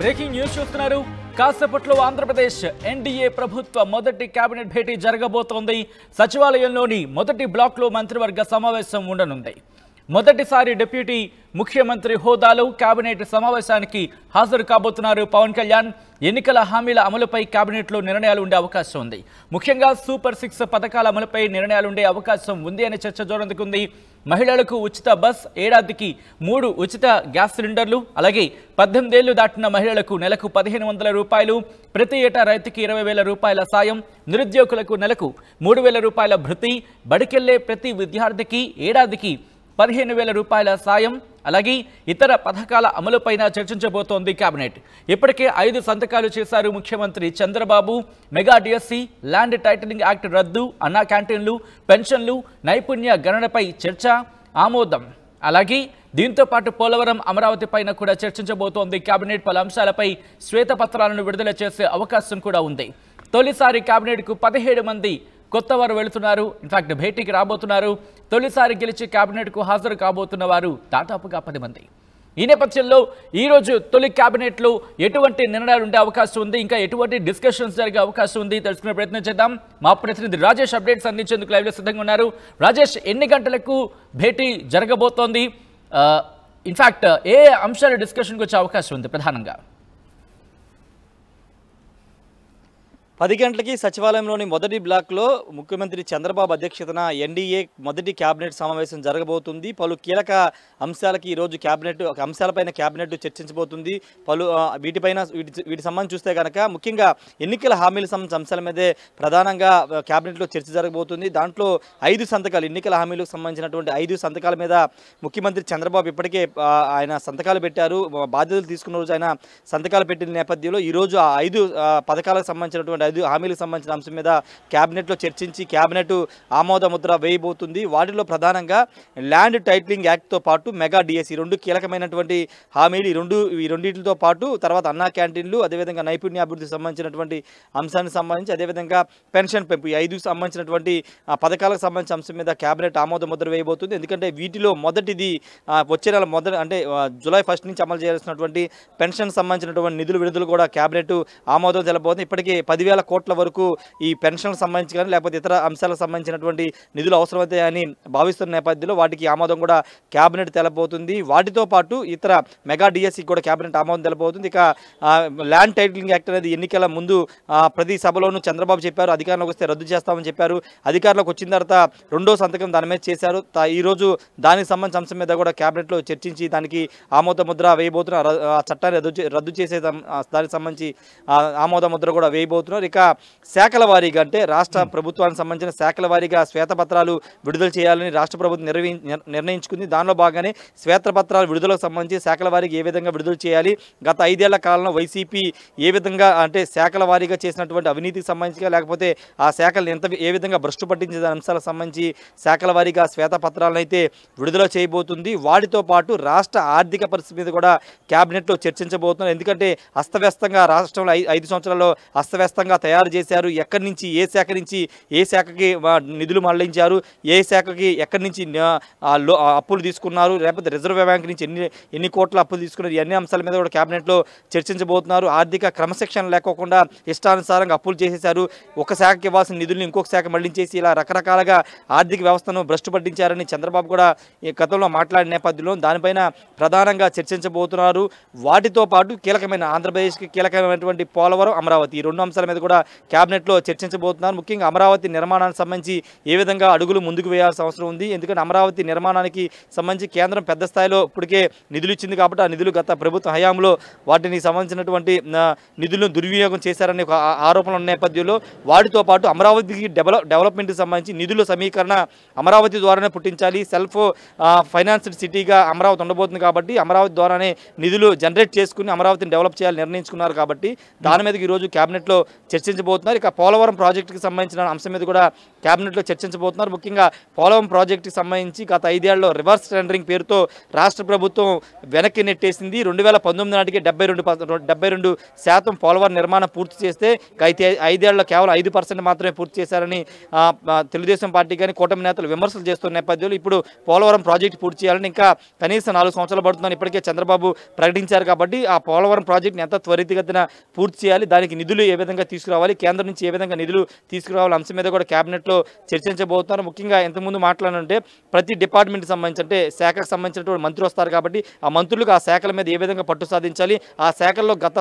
Breaking news చూస్తున్నారు. కాసేపట్లో Andhra Pradesh NDA ప్రభుత్వ మొదటి కేబినెట్ భేటీ జరగబోతోంది. సచివాలయంలోని మొదటి బ్లాక్లో మంత్రివర్గ సమావేశం ఉండనుంది. మొదటిసారి డిప్యూటీ ముఖ్యమంత్రి హోదాలో కేబినెట్ సమావేశానికి హాజరు కాబోతున్నారు పవన్ కళ్యాణ్. ఎన్నికల హామీల అమలుపై కేబినెట్లో నిర్ణయాలు ఉండే అవకాశం ఉంది. ముఖ్యంగా సూపర్ 6 పథకాల అమలుపై నిర్ణయాలు ఉండే అవకాశం ఉంది అనే చర్చ జోరందుకుంది. మహిళలకు ఉచిత బస్, ఏడాదికి 3 ఉచిత గ్యాస్ సిలిండర్లు, అలాగే 18 ఏళ్లు దాటిన మహిళలకు నెలకు 1500 రూపాయలు, ప్రతి ఏటా రైతుకి 20,000 రూపాయల సాయం, నిరుద్యోగులకు నెలకు 3,000 రూపాయల భృతి, బడికెళ్లే ప్రతి విద్యార్థికి ఏడాదికి 15,000 రూపాయల సాయం, అలాగే ఇతర పథకాల అమలుపైన చర్చించబోతోంది కేబినెట్. ఇప్పటికే 5 సంతకాలు చేశారు ముఖ్యమంత్రి Chandrababu. Mega DSC, land titling act రద్దు, అన్నా క్యాంటీన్లు, పెన్షన్లు, నైపుణ్య గణనపై చర్చ, ఆమోదం. అలాగే దీంతో పాటు పోలవరం, అమరావతి పైన కూడా చర్చించబోతోంది కేబినెట్. పలు అంశాలపై శ్వేతపత్రాలను విడుదల చేసే అవకాశం కూడా ఉంది. తొలిసారి కేబినెట్కు 17 మంది కొత్త వారు వెళుతున్నారు. ఇన్ఫాక్ట్ భేటీకి రాబోతున్నారు. తొలిసారి గెలిచి కేబినెట్కు హాజరు కాబోతున్న వారు దాదాపుగా 10 మంది. ఈ నేపథ్యంలో ఈరోజు తొలి కేబినెట్లో ఎటువంటి నిర్ణయాలు ఉండే అవకాశం ఉంది, ఇంకా ఎటువంటి డిస్కషన్స్ జరిగే అవకాశం ఉంది తెలుసుకునే ప్రయత్నం చేద్దాం. మా ప్రతినిధి రాజేష్ అప్డేట్స్ అందించేందుకు లైవ్లో సిద్ధంగా ఉన్నారు. రాజేష్, ఎన్ని గంటలకు భేటీ జరగబోతోంది? ఇన్ఫాక్ట్ ఏ అంశాలు డిస్కషన్కి వచ్చే అవకాశం ఉంది ప్రధానంగా? 10 గంటలకి సచివాలయంలోని మొదటి బ్లాక్లో ముఖ్యమంత్రి చంద్రబాబు అధ్యక్షతన ఎన్డీఏ మొదటి కేబినెట్ సమావేశం జరగబోతుంది. పలు కీలక అంశాలకి ఈరోజు అంశాలపైన కేబినెట్ చర్చించబోతుంది. వీటి సంబంధించి చూస్తే కనుక ముఖ్యంగా ఎన్నికల హామీల సంబంధించిన అంశాల మీదే ప్రధానంగా కేబినెట్లో చర్చ జరగబోతుంది. దాంట్లో 5 సంతకాలు, ఎన్నికల హామీలకు సంబంధించినటువంటి 5 సంతకాల మీద ముఖ్యమంత్రి చంద్రబాబు ఇప్పటికే ఆయన సంతకాలు పెట్టారు. బాధ్యతలు తీసుకున్న రోజు ఆయన సంతకాలు పెట్టిన నేపథ్యంలో ఈరోజు ఆ 5 పథకాలకు సంబంధించినటువంటి 5 హామీలకు సంబంధించిన అంశం మీద కేబినెట్లో చర్చించి కేబినెట్ ఆమోద ముద్ర వేయబోతుంది. వాటిలో ప్రధానంగా ల్యాండ్ టైటిలింగ్ యాక్ట్తో పాటు మెగా డిఎస్సి 2 కీలకమైనటువంటి హామీలు. ఈ రెండింటితో పాటు తర్వాత అన్నా క్యాంటీన్లు, అదేవిధంగా నైపుణ్యాభివృద్ధికి సంబంధించినటువంటి అంశానికి సంబంధించి, అదేవిధంగా పెన్షన్ పెంపు, ఈ 5 సంబంధించినటువంటి పథకాలకు సంబంధించిన అంశం మీద కేబినెట్ ఆమోద ముద్ర వేయబోతుంది. ఎందుకంటే వీటిలో మొదటిది వచ్చే నెల అంటే జూలై 1 నుంచి అమలు చేయాల్సినటువంటి పెన్షన్ సంబంధించినటువంటి నిధుల విడుదల కూడా కేబినెట్ ఆమోదం తెలబోతుంది. ఇప్పటికే 10,000 కోట్ల వరకు ఈ పెన్షన్లకు సంబంధించి కానీ లేకపోతే ఇతర అంశాలకు సంబంధించినటువంటి నిధులు అవసరమవుతాయని భావిస్తున్న నేపథ్యంలో వాటికి ఆమోదం కూడా కేబినెట్ తెలబోతుంది. వాటితో పాటు ఇతర మెగా డిఎస్సి కూడా కేబినెట్ ఆమోదం తెలబోతుంది. ఇక ల్యాండ్ టైటిలింగ్ యాక్ట్ అనేది ఎన్నికల ముందు ప్రతి సభలోనూ చంద్రబాబు చెప్పారు, అధికారంలోకి వస్తే రద్దు చేస్తామని చెప్పారు. అధికారంలోకి వచ్చిన తర్వాత 2వ సంతకం దాని మీద చేశారు. ఈరోజు దానికి సంబంధించిన అంశం మీద కూడా కేబినెట్లో చర్చించి దానికి ఆమోద ముద్ర వేయబోతున్నారు. ఆ చట్టాన్ని రద్దు చేసే దానికి సంబంధించి ఆమోద ముద్ర కూడా వేయబోతున్నారు. ఇక శాఖల వారీగా అంటే రాష్ట్ర ప్రభుత్వానికి సంబంధించిన శాఖల వారీగా శ్వేతపత్రాలు విడుదల చేయాలని రాష్ట్ర ప్రభుత్వం నిర్ణయించుకుంది. దానిలో భాగంగానే శ్వేతపత్రాలు విడుదలకు సంబంధించి శాఖల వారీగా ఏ విధంగా విడుదల చేయాలి, గత 5 ఏళ్ల కాలంలో వైసీపీ ఏ విధంగా అంటే శాఖల వారీగా చేసినటువంటి అవినీతికి సంబంధించి లేకపోతే ఆ శాఖలు ఏ విధంగా భ్రష్టు పట్టించే అంశాలకు సంబంధించి శాఖల వారీగా శ్వేతపత్రాలను అయితే విడుదల చేయబోతుంది. వాటితో పాటు రాష్ట్ర ఆర్థిక పరిస్థితి మీద కూడా కేబినెట్లో చర్చించబోతున్నారు. ఎందుకంటే అస్తవ్యస్తంగా రాష్ట్రంలో 5 సంవత్సరాల్లో అస్తవ్యస్తంగా తయారు చేశారు. ఎక్కడి నుంచి ఏ శాఖకి నిధులు మళ్లించారు, ఏ శాఖకి ఎక్కడి నుంచి అప్పులు తీసుకున్నారు, లేకపోతే రిజర్వ్ బ్యాంక్ నుంచి ఎన్ని కోట్ల అప్పులు తీసుకున్నారు, ఇవన్నీ అంశాల మీద కూడా కేబినెట్లో చర్చించబోతున్నారు. ఆర్థిక క్రమశిక్షణ లేకోకుండా ఇష్టానుసారంగా అప్పులు చేసేశారు, ఒక శాఖకి ఇవ్వాల్సిన నిధులను ఇంకొక శాఖ మళ్లించేసి ఇలా రకరకాలుగా ఆర్థిక వ్యవస్థను భ్రష్టు పట్టించారని చంద్రబాబు కూడా ఈ గతంలో మాట్లాడిన నేపథ్యంలో దానిపైన ప్రధానంగా చర్చించబోతున్నారు. వాటితో పాటు కీలకమైన ఆంధ్రప్రదేశ్కి కీలకమైనటువంటి పోలవరం, అమరావతి, ఈ 2 అంశాల మీద కూడా కేబినెట్లో చర్చించబోతున్నారు. ముఖ్యంగా అమరావతి నిర్మాణానికి సంబంధించి ఏ విధంగా అడుగులు ముందుకు వేయాల్సిన అవసరం ఉంది. ఎందుకంటే అమరావతి నిర్మాణానికి సంబంధించి కేంద్రం పెద్ద స్థాయిలో ఇప్పటికే నిధులు ఇచ్చింది కాబట్టి ఆ నిధులు గత ప్రభుత్వ హయాంలో వాటిని సంబంధించినటువంటి నిధులను దుర్వినియోగం చేశారనే ఒక ఆరోపణలు ఉన్న నేపథ్యంలో వాటితో పాటు అమరావతికి డెవలప్మెంట్కి సంబంధించి నిధుల సమీకరణ అమరావతి ద్వారానే పుట్టించాలి. సెల్ఫ్ ఫైనాన్స్డ్ సిటీగా అమరావతి ఉండబోతుంది కాబట్టి అమరావతి ద్వారానే నిధులు జనరేట్ చేసుకుని అమరావతిని డెవలప్ చేయాలని నిర్ణయించుకున్నారు. కాబట్టి దాని మీద ఈరోజు కేబినెట్లో చర్చించబోతున్నారు. ఇక పోలవరం ప్రాజెక్టుకి సంబంధించిన అంశం మీద కూడా క్యాబినెట్లో చర్చించబోతున్నారు. ముఖ్యంగా పోలవరం ప్రాజెక్టుకి సంబంధించి గత 5 ఏళ్లలో రివర్స్ టెండరింగ్ పేరుతో రాష్ట్ర ప్రభుత్వం వెనక్కి నెట్టేసింది. 2019 నాటికి 72% పోలవరం నిర్మాణం పూర్తి చేస్తే అయితే 5 ఏళ్లలో కేవలం 5% మాత్రమే పూర్తి చేశారని తెలుగుదేశం పార్టీ కానీ కూటమి నేతలు విమర్శలు చేస్తున్న నేపథ్యంలో ఇప్పుడు పోలవరం ప్రాజెక్టు పూర్తి చేయాలని ఇంకా కనీసం 4 సంవత్సరాలు పడుతుందని ఇప్పటికే చంద్రబాబు ప్రకటించారు. కాబట్టి ఆ పోలవరం ప్రాజెక్టుని ఎంత త్వరితగతిన పూర్తి చేయాలి, దానికి నిధులు ఏ విధంగా తీసుకురావాలి, కేంద్రం నుంచి ఏ విధంగా నిధులు తీసుకురావాలి అంశం మీద కూడా క్యాబినెట్లో చర్చించబోతున్నారు. ముఖ్యంగా ఇంతకుముందు మాట్లాడాలంటే ప్రతి డిపార్ట్మెంట్కి సంబంధించి అంటే శాఖకు సంబంధించినటువంటి మంత్రులు వస్తారు కాబట్టి ఆ మంత్రులకు ఆ శాఖల మీద ఏ విధంగా పట్టు సాధించాలి, ఆ శాఖల్లో గత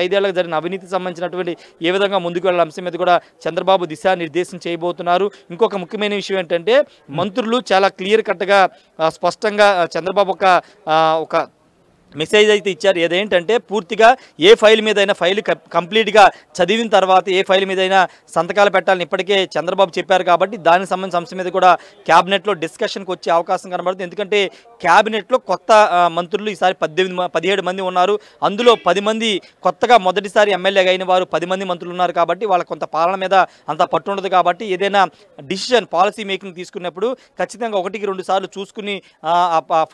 5 ఏళ్లకు జరిగిన అవినీతికి సంబంధించినటువంటి ఏ విధంగా ముందుకు వెళ్ళాలి అంశం మీద కూడా చంద్రబాబు దిశానిర్దేశం చేయబోతున్నారు. ఇంకొక ముఖ్యమైన విషయం ఏంటంటే మంత్రులు చాలా క్లియర్ కట్గా స్పష్టంగా చంద్రబాబు ఒక మెసేజ్ అయితే ఇచ్చారు. ఏదేంటంటే పూర్తిగా ఏ ఫైల్ మీదైనా ఫైల్ కంప్లీట్గా చదివిన తర్వాత ఏ ఫైల్ మీదైనా సంతకాలు పెట్టాలని ఇప్పటికే చంద్రబాబు చెప్పారు. కాబట్టి దానికి సంబంధించిన అంశం మీద కూడా క్యాబినెట్లో డిస్కషన్కి వచ్చే అవకాశం కనబడుతుంది. ఎందుకంటే క్యాబినెట్లో కొత్త మంత్రులు ఈసారి 17 మంది ఉన్నారు. అందులో 10 మంది కొత్తగా మొదటిసారి ఎమ్మెల్యేగా అయిన వారు 10 మంది మంత్రులు ఉన్నారు. కాబట్టి వాళ్ళ కొంత పాలన మీద అంత పట్టు ఉండదు. కాబట్టి ఏదైనా డిసిషన్ పాలసీ మేకింగ్ తీసుకున్నప్పుడు ఖచ్చితంగా 1-2 సార్లు చూసుకుని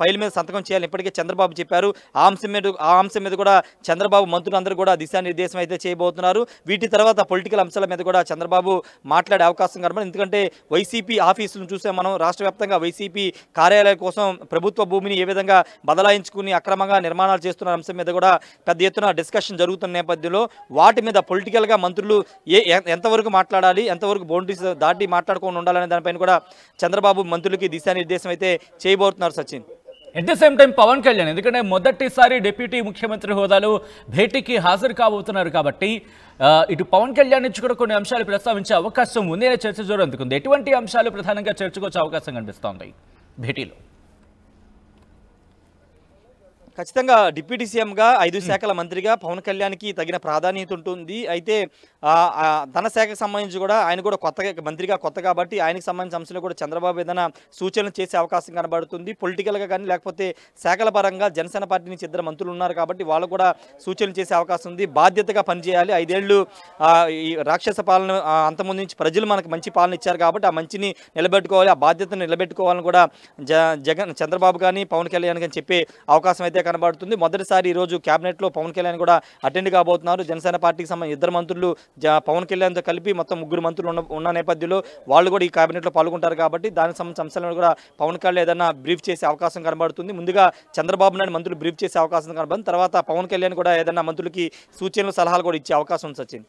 ఫైల్ మీద సంతకం చేయాలని ఇప్పటికే చంద్రబాబు చెప్పారు. ఆ అంశం మీద కూడా చంద్రబాబు మంత్రులందరూ కూడా దిశానిర్దేశం అయితే చేయబోతున్నారు. వీటి తర్వాత పొలిటికల్ అంశాల మీద కూడా చంద్రబాబు మాట్లాడే అవకాశం కనబడింది. ఎందుకంటే వైసీపీ ఆఫీసులను చూసే మనం రాష్ట్ర వ్యాప్తంగా వైసీపీ కార్యాలయాల కోసం ప్రభుత్వ భూమిని ఏ విధంగా బదలాయించుకుని అక్రమంగా నిర్మాణాలు చేస్తున్న అంశం మీద కూడా పెద్ద ఎత్తున డిస్కషన్ జరుగుతున్న నేపథ్యంలో వాటి మీద పొలిటికల్గా మంత్రులు ఎంతవరకు మాట్లాడాలి, ఎంతవరకు బౌండరీస్ దాటి మాట్లాడుకొని ఉండాలనే దానిపైన కూడా చంద్రబాబు మంత్రులకి దిశానిర్దేశం అయితే చేయబోతున్నారు. Sachin, at the same time Pawan Kalyan ఎందుకంటే మొదటిసారి డిప్యూటీ ముఖ్యమంత్రి హోదాలో భేటీకి హాజరు కాబోతున్నారు. కాబట్టి ఇటు పవన్ కళ్యాణ్ నుంచి కూడా కొన్ని అంశాలు ప్రస్తావించే అవకాశం ఉంది అనే చర్చ జోరందుకుంది. ఎటువంటి అంశాలు ప్రధానంగా చర్చకొచ్చే అవకాశం కనిపిస్తోంది భేటీలో? ఖచ్చితంగా డిప్యూటీ సీఎంగా 5 శాఖల మంత్రిగా పవన్ కళ్యాణ్కి తగిన ప్రాధాన్యత ఉంటుంది. అయితే ధన శాఖకు సంబంధించి కూడా ఆయన కూడా మంత్రిగా కొత్త కాబట్టి ఆయనకు సంబంధించిన అంశాలు కూడా చంద్రబాబు ఏదైనా సూచనలు చేసే అవకాశం కనబడుతుంది. పొలిటికల్గా కానీ లేకపోతే శాఖల పరంగా జనసేన పార్టీ నుంచి 2 మంత్రులు ఉన్నారు కాబట్టి వాళ్ళు కూడా సూచనలు చేసే అవకాశం ఉంది. బాధ్యతగా పనిచేయాలి. 5 ఏళ్ళు ఈ రాక్షస పాలన అంతకుముందు నుంచి ప్రజలు మనకు మంచి పాలన ఇచ్చారు కాబట్టి ఆ మంచిని నిలబెట్టుకోవాలి, ఆ బాధ్యతను నిలబెట్టుకోవాలని కూడా చంద్రబాబు కానీ పవన్ కళ్యాణ్ కానీ చెప్పే అవకాశం అయితే కనబడుతుంది. మొదటిసారి ఈరోజు క్యాబినెట్లో పవన్ కళ్యాణ్ కూడా అటెండ్ కాబోతున్నారు. జనసేన పార్టీకి సంబంధించిన 2 మంత్రులు పవన్ కళ్యాణ్తో కలిపి మొత్తం 3 మంత్రులు ఉన్న నేపథ్యంలో వాళ్ళు కూడా ఈ క్యాబినెట్లో పాల్గొంటారు. కాబట్టి దానికి సంబంధించిన అంశాలను కూడా పవన్ కళ్యాణ్ ఏదైనా బ్రీఫ్ చేసే అవకాశం కనబడుతుంది. ముందుగా చంద్రబాబు నాయుడు మంత్రులు బ్రీఫ్ చేసే అవకాశం కనబడుతుంది. తర్వాత పవన్ కళ్యాణ్ కూడా ఏదైనా మంత్రులకి సూచనలు సలహాలు కూడా ఇచ్చే అవకాశం ఉంది. Sachin,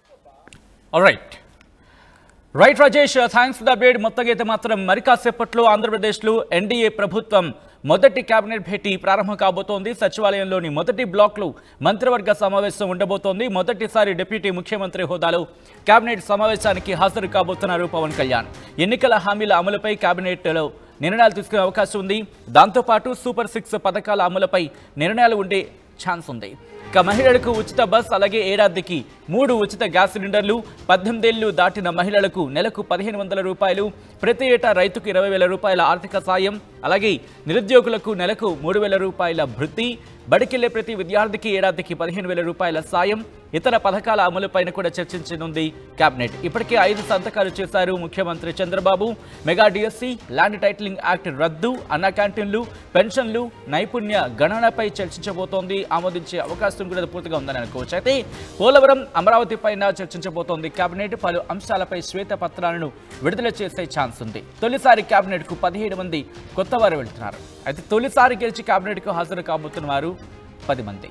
right Rajesh, thanks for the update. మొత్తంగా అయితే మాత్రం మరి కాసేపట్లో ఆంధ్రప్రదేశ్లో ఎన్డీఏ ప్రభుత్వం మొదటి కేబినెట్ భేటీ ప్రారంభం కాబోతోంది. సచివాలయంలోని మొదటి బ్లాక్లో మంత్రివర్గ సమావేశం ఉండబోతోంది. మొదటిసారి డిప్యూటీ ముఖ్యమంత్రి హోదాలో కేబినెట్ సమావేశానికి హాజరు కాబోతున్నారు పవన్ కళ్యాణ్. ఎన్నికల హామీల అమలుపై కేబినెట్లో నిర్ణయాలు తీసుకునే అవకాశం ఉంది. దాంతోపాటు సూపర్ 6 పథకాల అమలుపై నిర్ణయాలు ఉండే ఛాన్స్ ఉంది. ఇక మహిళలకు ఉచిత బస్, అలాగే ఏడాదికి 3 ఉచిత గ్యాస్ సిలిండర్లు, 18 ఏళ్లు దాటిన మహిళలకు నెలకు 1500 రూపాయలు, ప్రతి ఏటా రైతుకు 20,000 రూపాయల ఆర్థిక సాయం, అలాగే నిరుద్యోగులకు నెలకు 3,000 రూపాయల భృతి, బడికెళ్లే ప్రతి విద్యార్థికి ఏడాదికి 15,000 రూపాయల సాయం, ఇతర పథకాల అమలుపైన కూడా చర్చించనుంది కేబినెట్. ఇప్పటికే 5 సంతకాలు చేశారు ముఖ్యమంత్రి Chandrababu. Mega DSC, land titling act రద్దు, అన్న క్యాంటీన్లు, పెన్షన్లు, నైపుణ్య గణనపై చర్చించబోతోంది. ఆమోదించే అవకాశం కూడా పూర్తిగా ఉందని అనుకోవచ్చు. అయితే పోలవరం, అమరావతి పైన చర్చించబోతోంది కేబినెట్. పలు అంశాలపై శ్వేతపత్రాలను విడుదల చేసే ఛాన్స్ ఉంది. తొలిసారి కేబినెట్కు 17 మంది కొత్త వారు వెళ్తున్నారు. అయితే తొలిసారి గెలిచి కేబినెట్కు హాజరు కాబోతున్న వారు 10 మంది.